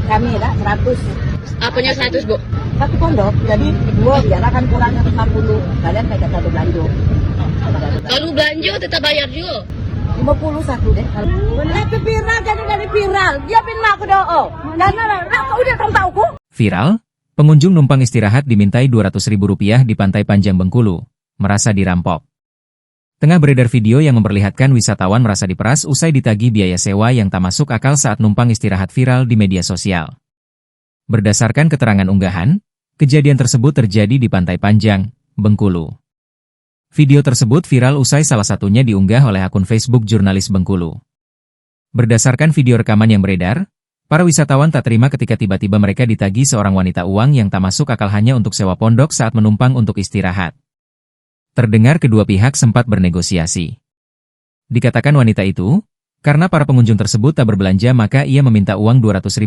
Kami lah 100. Apanya 100, Bu? Satu pondok, jadi dua biarlah kan kurang 150. Kalian kayak satu belanja. Kalau belanja tetap bayar juga. 50 satu deh. Itu viral, jadi dari viral. Dia pindah aku doa. Dan kau udah tahu ku. Viral, pengunjung numpang istirahat dimintai Rp200.000 di Pantai Panjang Bengkulu, merasa dirampok. Tengah beredar video yang memperlihatkan wisatawan merasa diperas usai ditagih biaya sewa yang tak masuk akal saat numpang istirahat viral di media sosial. Berdasarkan keterangan unggahan, kejadian tersebut terjadi di Pantai Panjang, Bengkulu. Video tersebut viral usai salah satunya diunggah oleh akun Facebook jurnalis Bengkulu. Berdasarkan video rekaman yang beredar, para wisatawan tak terima ketika tiba-tiba mereka ditagih seorang wanita uang yang tak masuk akal hanya untuk sewa pondok saat menumpang untuk istirahat. Terdengar kedua pihak sempat bernegosiasi. Dikatakan wanita itu, karena para pengunjung tersebut tak berbelanja maka ia meminta uang Rp200.000